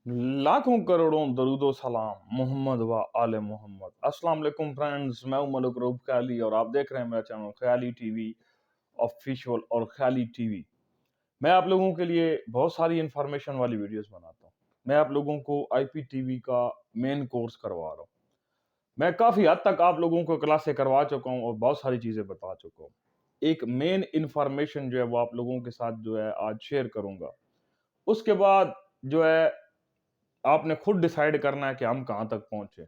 लाखों करोड़ों दरूदो सलाम मोहम्मद व आले मोहम्मद। अस्सलाम वालेकुम फ्रेंड्स, मैं हूं मलिक रूब ख्याली और आप देख रहे हैं मेरा चैनल ख्याली टीवी ऑफिशियल और ख्याली टीवी। मैं आप लोगों के लिए बहुत सारी इंफॉर्मेशन वाली वीडियोस बनाता हूं। मैं आप लोगों को आईपीटीवी का मेन कोर्स करवा रहा हूं। मैं काफ़ी हद तक आप लोगों को क्लासें करवा चुका हूं और बहुत सारी चीज़ें बता चुका हूं। एक मेन इंफॉर्मेशन जो है वो आप लोगों के साथ जो है आज शेयर करूंगा। उसके बाद जो है आपने खुद डिसाइड करना है कि हम कहाँ तक पहुंचे।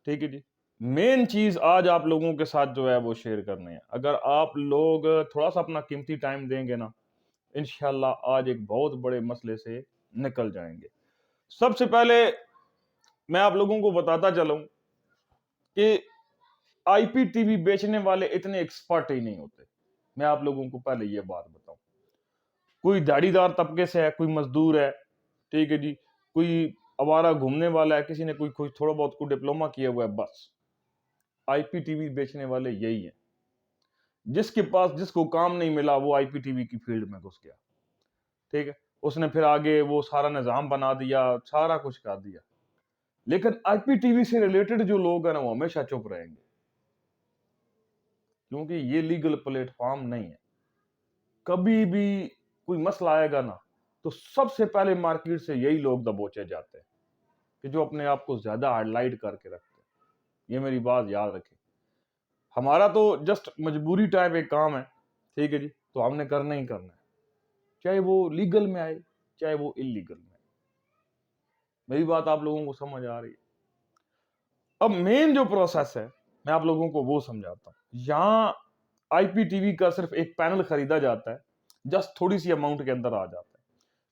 ठीक है जी। मेन चीज आज आप लोगों के साथ जो है वो शेयर करनी है। अगर आप लोग थोड़ा सा अपना कीमती टाइम देंगे ना, इंशाल्लाह आज एक बहुत बड़े मसले से निकल जाएंगे। सबसे पहले मैं आप लोगों को बताता चलूं कि आईपीटीवी बेचने वाले इतने एक्सपर्ट ही नहीं होते। मैं आप लोगों को पहले ये बात बताऊं। कोई दाढ़ीदार तबके से है, कोई मजदूर है, ठीक है जी, कोई आवारा घूमने वाला है, किसी ने कोई कोई थोड़ा बहुत कोई डिप्लोमा किया हुआ है, बस आईपीटीवी बेचने वाले यही है। जिसके पास जिसको काम नहीं मिला वो आईपीटीवी की फील्ड में घुस गया। ठीक है, उसने फिर आगे वो सारा निजाम बना दिया, सारा कुछ कर दिया। लेकिन आईपीटीवी से रिलेटेड जो लोग हैं ना वो हमेशा चुप रहेंगे, क्योंकि ये लीगल प्लेटफॉर्म नहीं है। कभी भी कोई मसला आएगा ना तो सबसे पहले मार्केट से यही लोग दबोचे जाते हैं कि जो अपने आप को ज्यादा हाईलाइट करके रखते हैं। ये मेरी बात याद रखें। हमारा तो जस्ट मजबूरी टाइप एक काम है, ठीक है जी, तो हमने करना ही करना है, चाहे वो लीगल में आए चाहे वो इलीगल में आए। मेरी बात आप लोगों को समझ आ रही है? अब मेन जो प्रोसेस है मैं आप लोगों को वो समझाता हूं। यहां आईपीटीवी का सिर्फ एक पैनल खरीदा जाता है, जस्ट थोड़ी सी अमाउंट के अंदर आ जाता है।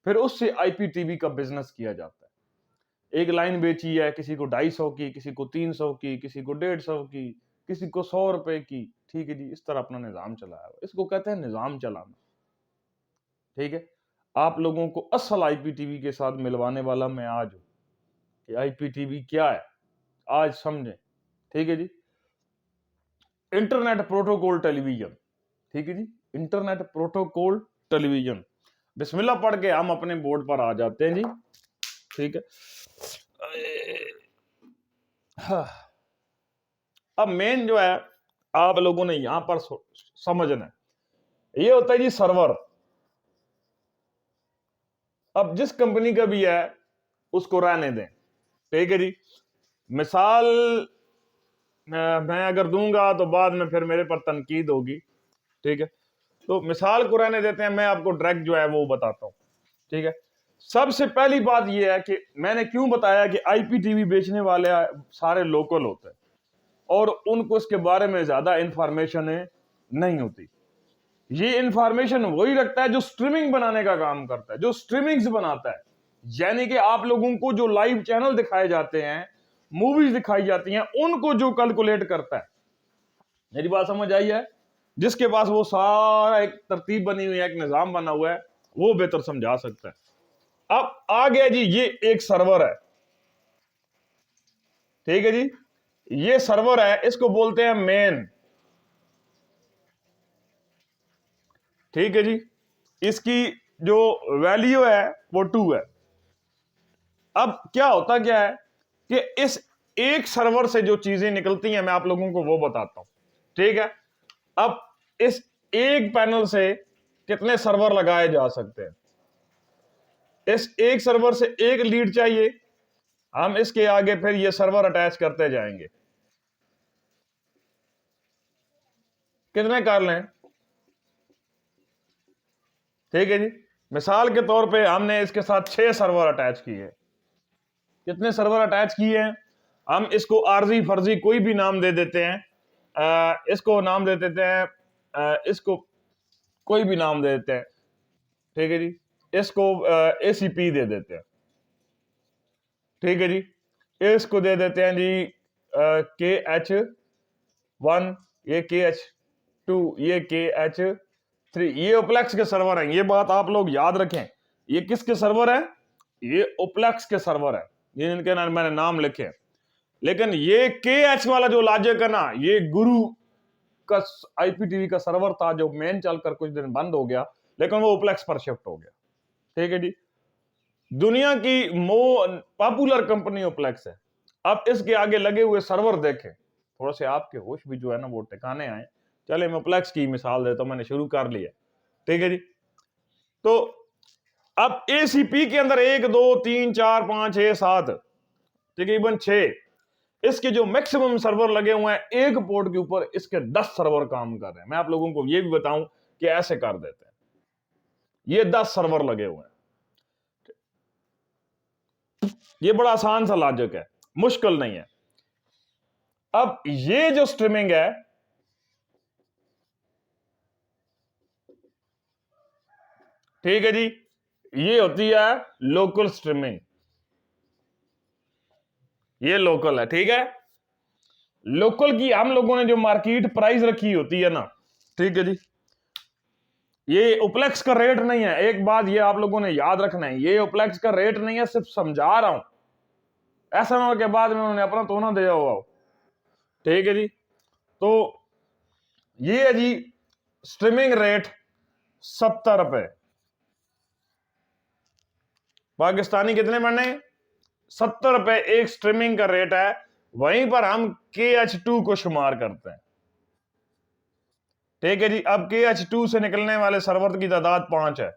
फिर उससे आईपीटीवी का बिजनेस किया जाता है। एक लाइन बेची है, किसी को 250 की, किसी को 300 की, किसी को 150 की, किसी को 100 रुपए की। ठीक है जी, इस तरह अपना निजाम चलाया हुआ, इसको कहते हैं निजाम चलाना। ठीक है, आप लोगों को असल आईपीटीवी के साथ मिलवाने वाला मैं आज हूं कि आईपीटीवी क्या है, आज समझें। ठीक है जी। इंटरनेट प्रोटोकॉल टेलीविजन, ठीक है जी, इंटरनेट प्रोटोकॉल टेलीविजन। बिस्मिल्लाह पढ़ के हम अपने बोर्ड पर आ जाते हैं जी। ठीक है। हाँ। अब मेन जो है आप लोगों ने यहां पर समझना है, ये होता है जी सर्वर। अब जिस कंपनी का भी है उसको रहने दें। ठीक है जी। मिसाल मैं अगर दूंगा तो बाद में फिर मेरे पर तनकीद होगी। ठीक है, तो मिसाल को रहने देते हैं, मैं आपको डायरेक्ट जो है वो बताता हूं। ठीक है, सबसे पहली बात यह है कि मैंने क्यों बताया कि आईपीटीवी बेचने वाले सारे लोकल होते हैं और उनको इसके बारे में ज्यादा इंफॉर्मेशन नहीं होती। ये इंफॉर्मेशन वही रखता है जो स्ट्रीमिंग बनाने का काम करता है, जो स्ट्रीमिंग्स बनाता है। यानी कि आप लोगों को जो लाइव चैनल दिखाए जाते हैं, मूवीज दिखाई जाती हैं, उनको जो कैलकुलेट करता है। मेरी बात समझ आई है? जिसके पास वो सारा एक तरतीब बनी हुई है, एक निजाम बना हुआ है, वो बेहतर समझा सकता है। अब आ गया जी, ये एक सर्वर है। ठीक है जी, ये सर्वर है, इसको बोलते हैं मेन। ठीक है जी, इसकी जो वैल्यू है वो 2 है। अब क्या होता क्या है कि इस एक सर्वर से जो चीजें निकलती हैं मैं आप लोगों को वो बताता हूं। ठीक है, अब इस एक पैनल से कितने सर्वर लगाए जा सकते हैं? इस एक सर्वर से एक लीड चाहिए, हम इसके आगे फिर ये सर्वर अटैच करते जाएंगे। कितने कर लें? ठीक है जी, मिसाल के तौर पे हमने इसके साथ 6 सर्वर अटैच किए। कितने सर्वर अटैच किए हैं? हम इसको आरजी फर्जी कोई भी नाम दे देते हैं। इसको नाम दे देते हैं, इसको कोई भी नाम दे देते हैं। ठीक है जी, इसको एसीपी दे देते हैं। ठीक है जी, इसको दे देते हैं जी KH1, ये KH2, ये KH3। ये ओप्लेक्स के सर्वर हैं। ये बात आप लोग याद रखें, ये किसके सर्वर है? ये ओप्लेक्स के सर्वर है, ये इनके नाम मैंने नाम लिखे। लेकिन ये KH वाला जो लॉजिक है ना, ये गुरु का आईपीटीवी का सर्वर था जो मेन चलकर कुछ दिन बंद हो गया, लेकिन वो ओप्लेक्स पर शिफ्ट हो गया। ठीक है जी। दुनिया की पॉपुलर कंपनी ओप्लेक्स है। अब इसके आगे लगे हुए सर्वर देखें, थोड़ा से आपके होश भी जो है ना वो ठिकाने आए। चले मैं ओप्लेक्स की मिसाल देता हूं, मैंने शुरू कर लिया, ठीक है जी। तो अब एसीपी के अंदर 1 2 3 4 5 6 7 तकरीबन 6 इसके जो मैक्सिमम सर्वर लगे हुए हैं एक पोर्ट के ऊपर, इसके 10 सर्वर काम कर रहे हैं। मैं आप लोगों को ये भी बताऊं कि ऐसे कर देते हैं, ये 10 सर्वर लगे हुए हैं। ये बड़ा आसान सा लॉजिक है, मुश्किल नहीं है। अब ये जो स्ट्रीमिंग है, ठीक है जी, ये होती है लोकल स्ट्रीमिंग। ये लोकल है, ठीक है। लोकल की हम लोगों ने जो मार्केट प्राइस रखी होती है ना, ठीक है जी, ये ओप्लेक्स का रेट नहीं है। एक बात ये आप लोगों ने याद रखना है, ये ओप्लेक्स का रेट नहीं है, सिर्फ समझा रहा हूं, ऐसा ना हो के बाद में उन्होंने अपना तो ना दिया हुआ हो, ठीक है जी। तो ये है जी स्ट्रीमिंग रेट 70 रुपए पाकिस्तानी, कितने बने? 70 रुपए एक स्ट्रीमिंग का रेट है। वहीं पर हम KH2 को शुमार करते हैं, ठीक है जी। अब KH2 से निकलने वाले सर्वर की तादाद 5 है।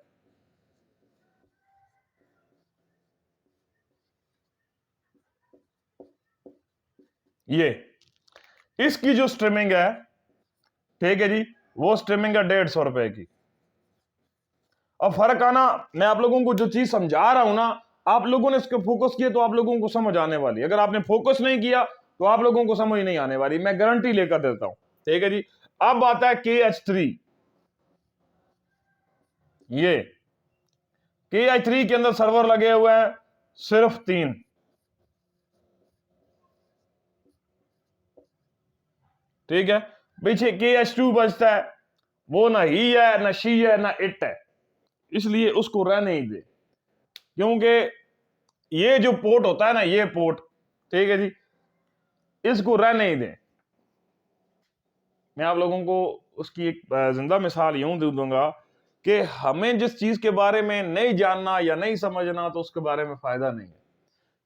ये इसकी जो स्ट्रीमिंग है, ठीक है जी, वो स्ट्रीमिंग है 150 रुपए की। अब फर्क आना, मैं आप लोगों को जो चीज समझा रहा हूं ना, आप लोगों ने इसके फोकस किया तो आप लोगों को समझ आने वाली। अगर आपने फोकस नहीं किया तो आप लोगों को समझ नहीं आने वाली, मैं गारंटी लेकर देता हूं, ठीक है जी। अब आता है KH3। ये KH3 के अंदर सर्वर लगे हुए हैं सिर्फ 3, ठीक है। पीछे KH2 बचता है, वो ना ही है ना शी है ना इट है, इसलिए उसको रहने ही दे। क्योंकि ये जो पोर्ट होता है ना, ये पोर्ट, ठीक है जी, इसको रहने ही दें। मैं आप लोगों को उसकी एक जिंदा मिसाल यूं दे दूंगा कि हमें जिस चीज के बारे में नहीं जानना या नहीं समझना तो उसके बारे में फायदा नहीं है।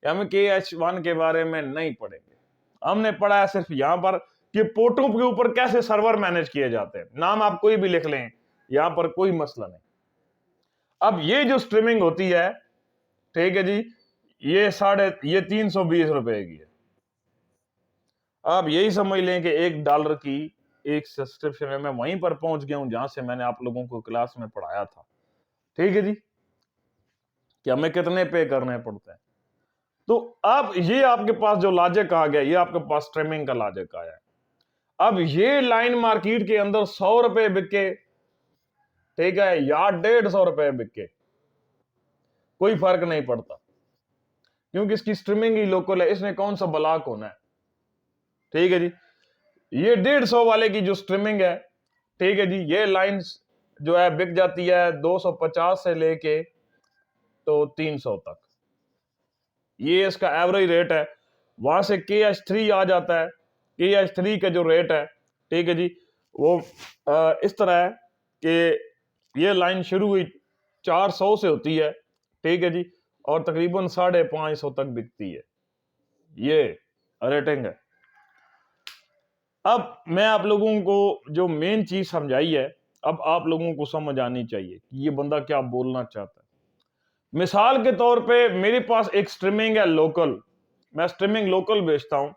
या हमें KH1 के बारे में नहीं पढ़ेंगे, हमने पढ़ा है सिर्फ यहां पर कि पोर्टों के ऊपर कैसे सर्वर मैनेज किए जाते हैं। नाम आप कोई भी लिख लें, यहां पर कोई मसला नहीं। अब ये जो स्ट्रीमिंग होती है, ठीक है जी, ये 320 रुपए की है। आप यही समझ लें कि $1 की एक सब्सक्रिप्शन है। मैं वहीं पर पहुंच गया हूं जहां से मैंने आप लोगों को क्लास में पढ़ाया था, ठीक है जी, कि हमें कितने पे करने पड़ते हैं। तो अब ये आपके पास जो लॉजिक आ गया, ये आपके पास स्ट्रीमिंग का लॉजिक आया है। अब ये लाइन मार्केट के अंदर 100 रुपए बिके, ठीक है, या 150 रुपए बिके, कोई फर्क नहीं पड़ता, क्योंकि इसकी स्ट्रीमिंग ही लोकल है। इसने कौन सा ब्लॉक होना है, ठीक है जी। ये 150 वाले की जो स्ट्रीमिंग है, ठीक है जी, ये लाइन जो है बिक जाती है 250 से लेके तो 300 तक, ये इसका एवरेज रेट है। वहां से KH3 आ जाता है। KH3 का जो रेट है, ठीक है जी, वो इस तरह है कि ये लाइन शुरू हुई 400 से होती है, ठीक है जी, और तकरीबन 550 तक बिकती है। ये रेटिंग है। अब मैं आप लोगों को जो मेन चीज समझाई है, अब आप लोगों को समझ आनी चाहिए कि ये बंदा क्या बोलना चाहता है। मिसाल के तौर पे मेरे पास एक स्ट्रीमिंग है लोकल, मैं स्ट्रीमिंग लोकल बेचता हूं,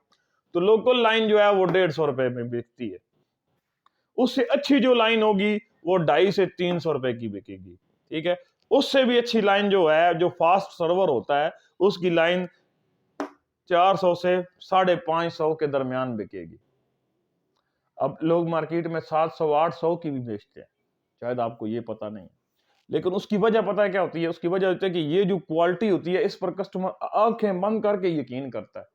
तो लोकल लाइन जो है वो 150 रुपए में बिकती है। उससे अच्छी जो लाइन होगी वो 250 से 300 रुपए की बिकेगी, ठीक है। उससे भी अच्छी लाइन जो है, जो फास्ट सर्वर होता है, उसकी लाइन 400 से 550 के दरमियान बिकेगी। अब लोग मार्केट में 700 800 की भी बेचते हैं, शायद आपको ये पता नहीं है। लेकिन उसकी वजह पता है क्या होती है? उसकी वजह होती है कि ये जो क्वालिटी होती है, इस पर कस्टमर आंखें बंद करके यकीन करता है।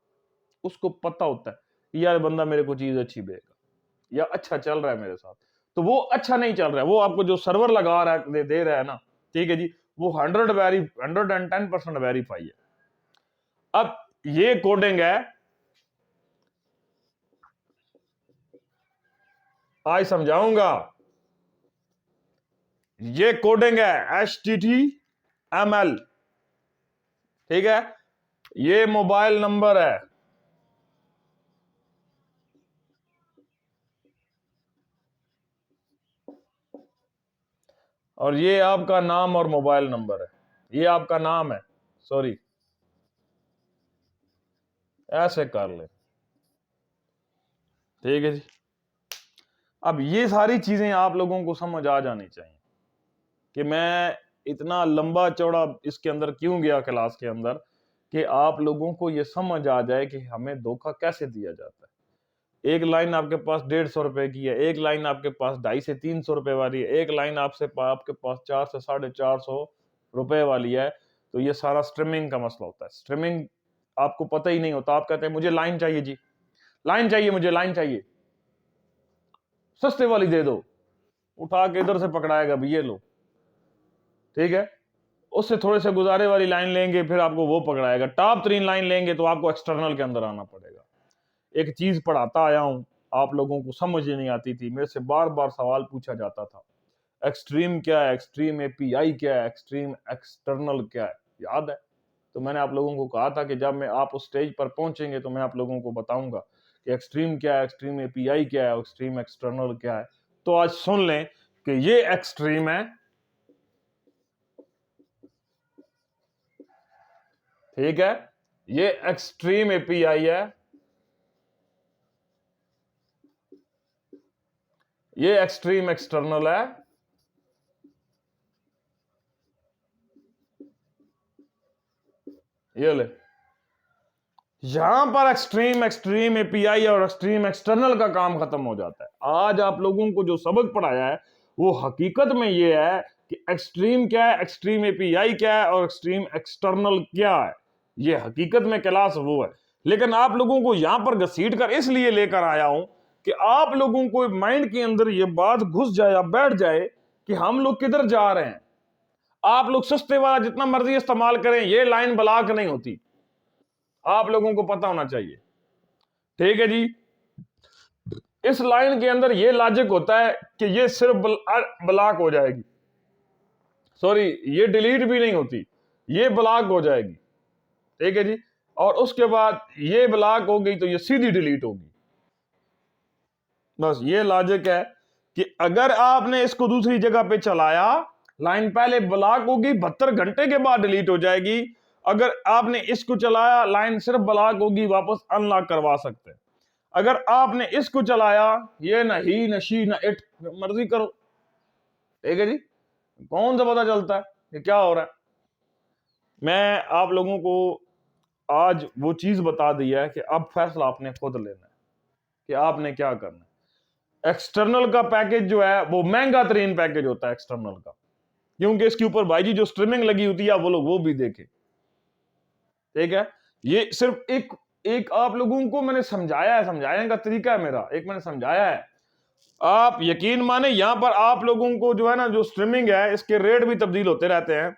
उसको पता होता है कि यार बंदा मेरे को चीज अच्छी देगा या अच्छा चल रहा है मेरे साथ। तो वो अच्छा नहीं चल रहा है, वो आपको जो सर्वर लगा रहा है, दे रहा है ना, ठीक है जी, वो 110% वेरीफाई है। अब ये कोडिंग है, आज समझाऊंगा। ये कोडिंग है HTTML, ठीक है, ये मोबाइल नंबर है, और ये आपका नाम और मोबाइल नंबर है। ये आपका नाम है, सॉरी, ऐसे कर ले, ठीक है जी। अब ये सारी चीजें आप लोगों को समझ आ जानी चाहिए कि मैं इतना लंबा चौड़ा इसके अंदर क्यों गया क्लास के अंदर, कि आप लोगों को ये समझ आ जाए कि हमें धोखा कैसे दिया जाता है। एक लाइन आपके पास 150 रुपए की है, एक लाइन आपके पास 250 से 300 रुपए वाली है, एक लाइन आपके पास 400 से 450 रुपए वाली है। तो ये सारा स्ट्रीमिंग का मसला होता है। स्ट्रीमिंग आपको पता ही नहीं होता, आप कहते हैं मुझे लाइन चाहिए जी, लाइन चाहिए, मुझे लाइन चाहिए, सस्ते वाली दे दो, उठा के इधर से पकड़ाएगा भी, ये लो, ठीक है। उससे थोड़े से गुजारे वाली लाइन लेंगे, फिर आपको वो पकड़ाएगा। टॉप 3 लाइन लेंगे तो आपको एक्सटर्नल के अंदर आना पड़ेगा। एक चीज पढ़ाता आया हूं, आप लोगों को समझ ही नहीं आती थी, मेरे से बार बार सवाल पूछा जाता था, एक्सट्रीम क्या है, एक्सट्रीम एपीआई क्या है, एक्सट्रीम एक्सटर्नल क्या है, याद है? तो मैंने आप लोगों को कहा था कि जब मैं आप उस स्टेज पर पहुंचेंगे तो मैं आप लोगों को बताऊंगा कि एक्सट्रीम क्या है, एक्सट्रीम एपीआई क्या है, एक्सट्रीम एक्सटर्नल क्या है। तो आज सुन लें कि ये एक्सट्रीम है, ठीक है, ये एक्सट्रीम एपीआई है, ये एक्सट्रीम एक्सटर्नल है, ये ले। यहां पर एक्सट्रीम एक्सट्रीम एपीआई और एक्सट्रीम एक्सटर्नल का काम खत्म हो जाता है। आज आप लोगों को जो सबक पढ़ाया है वो हकीकत में ये है कि एक्सट्रीम क्या है, एक्सट्रीम एपीआई क्या है और एक्सट्रीम एक्सटर्नल क्या है। ये हकीकत में क्लास वो है। लेकिन आप लोगों को यहां पर घसीट कर इसलिए लेकर आया हूं कि आप लोगों को माइंड के अंदर ये बात घुस जाए या बैठ जाए कि हम लोग किधर जा रहे हैं। आप लोग सस्ते वाला जितना मर्जी इस्तेमाल करें, ये लाइन ब्लॉक नहीं होती, आप लोगों को पता होना चाहिए, ठीक है जी। इस लाइन के अंदर ये लॉजिक होता है कि ये सिर्फ ब्लॉक हो जाएगी, सॉरी, ये डिलीट भी नहीं होती, ये ब्लॉक हो जाएगी, ठीक है जी। और उसके बाद ये ब्लॉक हो गई तो ये सीधी डिलीट होगी। बस ये लॉजिक है कि अगर आपने इसको दूसरी जगह पे चलाया, लाइन पहले ब्लॉक होगी, 72 घंटे के बाद डिलीट हो जाएगी। अगर आपने इसको चलाया, लाइन सिर्फ ब्लॉक होगी, वापस अनलॉक करवा सकते हैं। अगर आपने इसको चलाया, ये न ही नशी न इट, मर्जी करो, ठीक है जी। कौन सा पता चलता है कि क्या हो रहा है। मैं आप लोगों को आज वो चीज बता दी है कि अब फैसला आपने खुद लेना है कि आपने क्या करना है। एक्सटर्नल का पैकेज जो है वो महंगा तरीन पैकेज होता है एक्सटर्नल का, क्योंकि इसके ऊपर भाई जी जो स्ट्रीमिंग लगी होती है वो लोग वो भी देखे, ठीक है। ये सिर्फ एक एक आप लोगों को मैंने समझाया है, समझाने का तरीका है मेरा, एक मैंने समझाया है। आप यकीन माने यहां पर आप लोगों को जो है ना, जो स्ट्रीमिंग है इसके रेट भी तब्दील होते रहते हैं।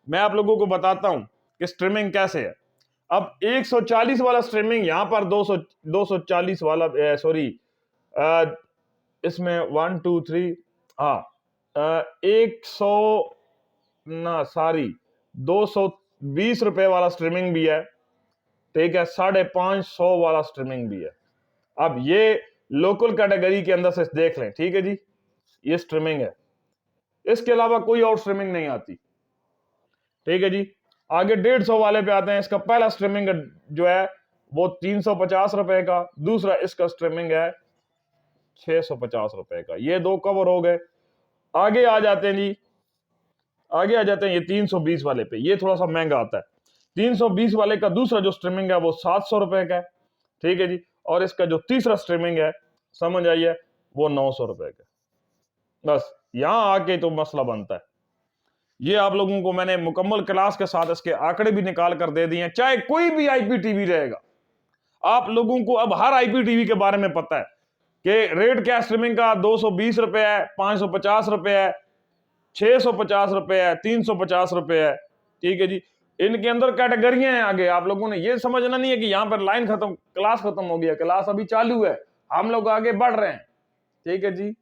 मैं आप लोगों को बताता हूं कि स्ट्रीमिंग कैसे है। अब 140 वाला स्ट्रीमिंग यहां पर 240 वाला, सॉरी, इसमें 1 2 3, हाँ, 100 ना सॉरी 220 रुपए वाला स्ट्रीमिंग भी है, ठीक है, 550 वाला स्ट्रीमिंग भी है। अब ये लोकल कैटेगरी के अंदर से देख लें, ठीक है जी, ये स्ट्रीमिंग है, इसके अलावा कोई और स्ट्रीमिंग नहीं आती, ठीक है जी। आगे 150 वाले पे आते हैं। इसका पहला स्ट्रीमिंग जो है वो 350 रुपए का, दूसरा इसका स्ट्रीमिंग है 650 रुपए का। ये दो कवर हो गए। आगे आ जाते हैं जी, आगे आ जाते हैं ये 320 वाले पे, ये थोड़ा सा महंगा आता है। 320 वाले का दूसरा जो स्ट्रीमिंग है वो 700 रुपए का है, ठीक है जी। और इसका जो तीसरा स्ट्रीमिंग है, समझ आइए, वो 900 रुपए का। बस यहां आके तो मसला बनता है। ये आप लोगों को मैंने मुकम्मल क्लास के साथ इसके आंकड़े भी निकाल कर दे दिए हैं। चाहे कोई भी आईपीटीवी रहेगा, आप लोगों को अब हर आईपीटीवी के बारे में पता है कि रेट क्या स्ट्रीमिंग का 220 रुपए है, 550 रुपए है, 650 रुपए है, 350 रुपए है, ठीक है जी। इनके अंदर कैटेगरियां हैं। आगे आप लोगों ने ये समझना नहीं है कि यहां पर लाइन खत्म, क्लास खत्म हो गया, क्लास अभी चालू है, हम लोग आगे बढ़ रहे हैं, ठीक है जी।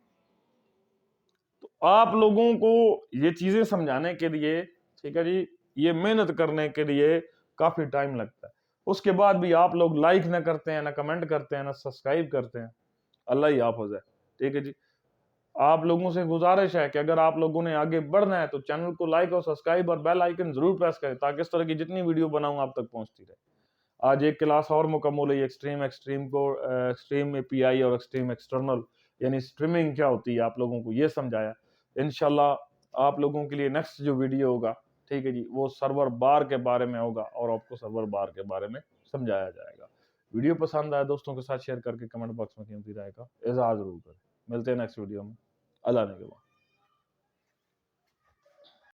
आप लोगों को ये चीजें समझाने के लिए, ठीक है जी, ये मेहनत करने के लिए काफ़ी टाइम लगता है। उसके बाद भी आप लोग लाइक ना करते हैं, ना कमेंट करते हैं, ना सब्सक्राइब करते हैं। अल्लाह ही हाफ़िज़ है। ठीक है जी। आप लोगों से गुज़ारिश है कि अगर आप लोगों ने आगे बढ़ना है तो चैनल को लाइक और सब्सक्राइब और बेल आइकन ज़रूर प्रेस करें ताकि इस तरह की जितनी वीडियो बनाऊँ आप तक पहुँचती रहे। आज एक क्लास और मुकम्मल हुई एक्सट्रीम को एक्सट्रीम एपीआई और एक्सट्रीम एक्सटर्नल यानी स्ट्रीमिंग क्या होती है आप लोगों को ये समझाया। इंशाल्लाह आप लोगों के लिए नेक्स्ट जो वीडियो होगा, ठीक है जी, वो सर्वर बार के बारे में होगा और आपको सर्वर बार के बारे में समझाया जाएगा। वीडियो पसंद आया दोस्तों के साथ शेयर करके कमेंट बॉक्स में कीमती राय का इज़हार ज़रूर करें। मिलते हैं नेक्स्ट वीडियो में। अल्लाह ने के बाद।